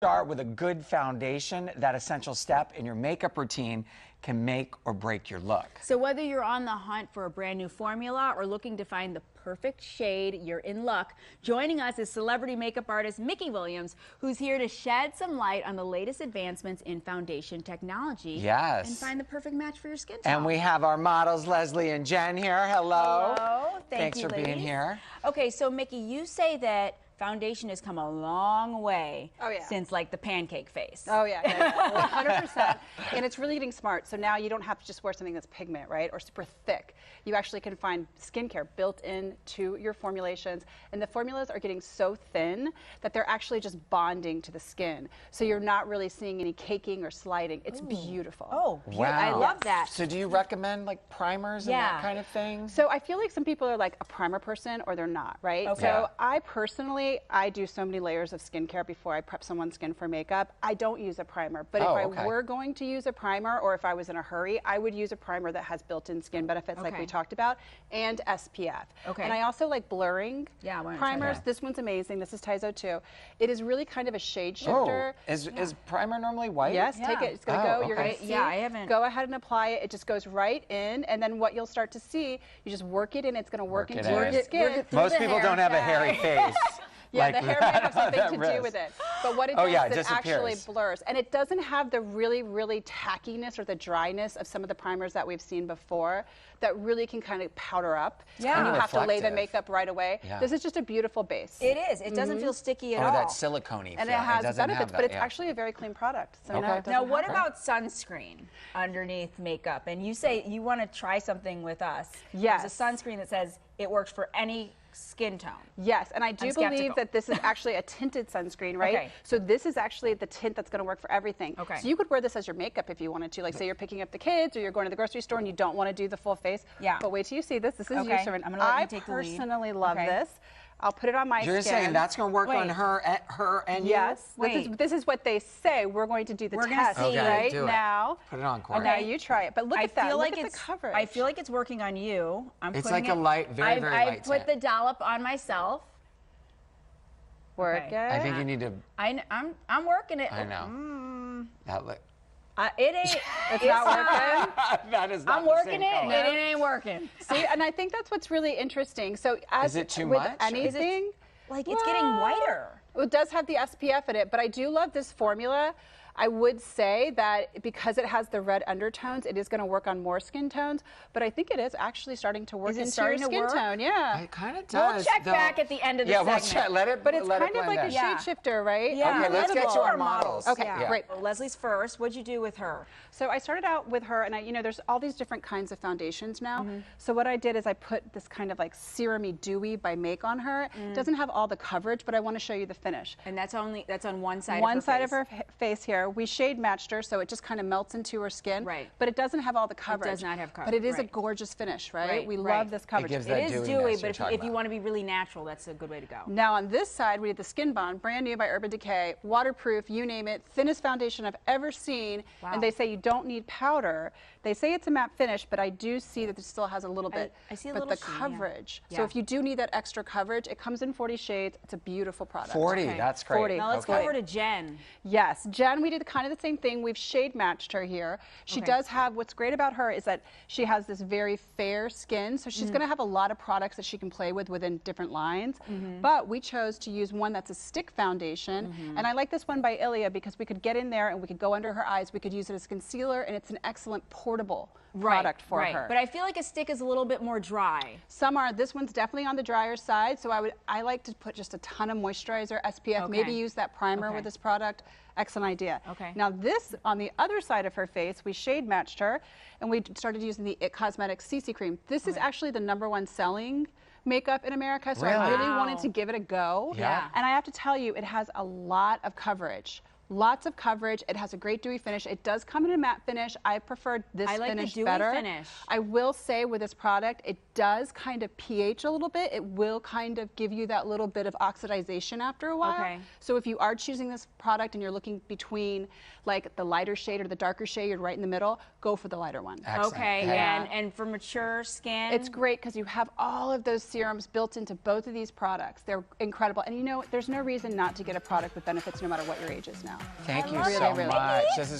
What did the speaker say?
Start with a good foundation. That essential step in your makeup routine can make or break your look. So whether you're on the hunt for a brand new formula or looking to find the perfect shade, you're in luck. Joining us is celebrity makeup artist Mickey Williams, who's here to shed some light on the latest advancements in foundation technology. Yes. And find the perfect match for your skin tone. And we have our models, Leslie and Jen, here. Hello. Hello. Thanks for being here. Okay, so Mickey, you say that foundation has come a long way since like the pancake face. Oh yeah, 100%. And it's really getting smart. So now you don't have to just wear something that's pigment, right, or super thick. You actually can find skincare built into your formulations, and the formulas are getting so thin that they're actually just bonding to the skin. So you're not really seeing any caking or sliding. It's beautiful. Oh, wow. I love that. So do you recommend like primers and that kind of thing? So I feel like some people are like a primer person or they're not, right? Okay. So I personally, I do so many layers of skincare before I prep someone's skin for makeup. I don't use a primer, but if I were going to use a primer, or if I was in a hurry, I would use a primer that has built-in skin benefits like we talked about, and SPF. And I also like blurring primers. This one's amazing. This is Tizo 2. It is really kind of a shade shifter. Oh, is primer normally white? Yes, take it. It's going to go. You're going to see. I haven't. Go ahead and apply it. It just goes right in, and then what you'll start to see, you just work it in. It's going to work into your skin. Most people don't have a hairy face. Yeah, the hair may have something to do with it. But what it does is it actually blurs. And it doesn't have the really tackiness or the dryness of some of the primers that we've seen before that really can kind of powder up. And you have to lay the makeup right away. This is just a beautiful base. It is. It doesn't feel sticky at all. Oh, that silicone-y and it has benefits, but it's actually a very clean product. So now, what about sunscreen underneath makeup? And you say you want to try something with us. Yes. There's a sunscreen that says it works for any skin tone. Yes, and I do believe that this is actually a tinted sunscreen, right? So this is actually the tint that's going to work for everything. So you could wear this as your makeup if you wanted to. Like say you're picking up the kids or you're going to the grocery store and you don't want to do the full face. But wait till you see this. This is you, Sherman. I'm going to let you take the lead. I personally love this. I'll put it on my skin. You're saying that's going to work on her and you? Yes. This is what they say. We're going to do the test right now. Put it on, Corey. Now you try it. But look at that. Look at the coverage. I feel like it's working on you. It's like a light, very light I put the dollop on myself. Work it. I think you need to. I'm working it. I know. That look. It ain't. It's not working. That is not I'm working it, and it ain't working. See, and I think that's what's really interesting. So, as is it too with much? anything, like it's getting whiter. It does have the SPF in it, but I do love this formula. I would say that because it has the red undertones, it is going to work on more skin tones, but I think it is actually starting to work into your skin tone. Yeah. It kind of does. We'll check back at the end of the segment. We'll check. Let it. But it's kind of like a shade shifter, right? Yeah. Okay, let's get to our models. Okay, great. Well, Leslie's first. What'd you do with her? So I started out with her, and there's all these different kinds of foundations now. So what I did is I put this kind of like serum-y dewy by Make on her. It doesn't have all the coverage, but I want to show you the finish. And that's on one side. One side of her face here. We shade matched her, so it just kind of melts into her skin. Right. But it doesn't have all the coverage. It does not have coverage. But it is a gorgeous finish, right? We love this coverage. It is dewy, but if you want to be really natural, that's a good way to go. Now on this side, we did the Skin Bond, brand new by Urban Decay, waterproof, you name it, thinnest foundation I've ever seen. And they say you don't need powder. They say it's a matte finish, but I do see that it still has a little bit. I see a but little the coverage. So if you do need that extra coverage, it comes in 40 shades. It's a beautiful product. 40, that's great. 40. Now let's go over to Jen. Yes, Jen, we did kind of the same thing. We've shade matched her here. She does have, what's great about her is that she has this very fair skin, so she's going to have a lot of products that she can play with within different lines. But we chose to use one that's a stick foundation, and I like this one by Ilia because we could get in there and we could go under her eyes. We could use it as concealer, and it's an excellent portable product for her. But I feel like a stick is a little bit more dry. Some are. This one's definitely on the drier side, so I like to put just a ton of moisturizer, SPF, maybe use that primer with this product. Excellent idea. Now this, on the other side of her face, we shade matched her, and we started using the IT Cosmetics CC Cream. This is actually the #1 selling makeup in America, so I really wanted to give it a go. And I have to tell you, it has a lot of coverage. Lots of coverage. It has a great dewy finish. It does come in a matte finish. I prefer this I like finish the dewy better. finish. I will say with this product, it does kind of pH a little bit. It will kind of give you that little bit of oxidization after a while. Okay. So if you are choosing this product and you're looking between like the lighter shade or the darker shade, you're right in the middle, go for the lighter one. Excellent. Okay, Yeah. and for mature skin? It's great because you have all of those serums built into both of these products. They're incredible. And you know, there's no reason not to get a product with benefits no matter what your age is now. Thank you love so it. much. This is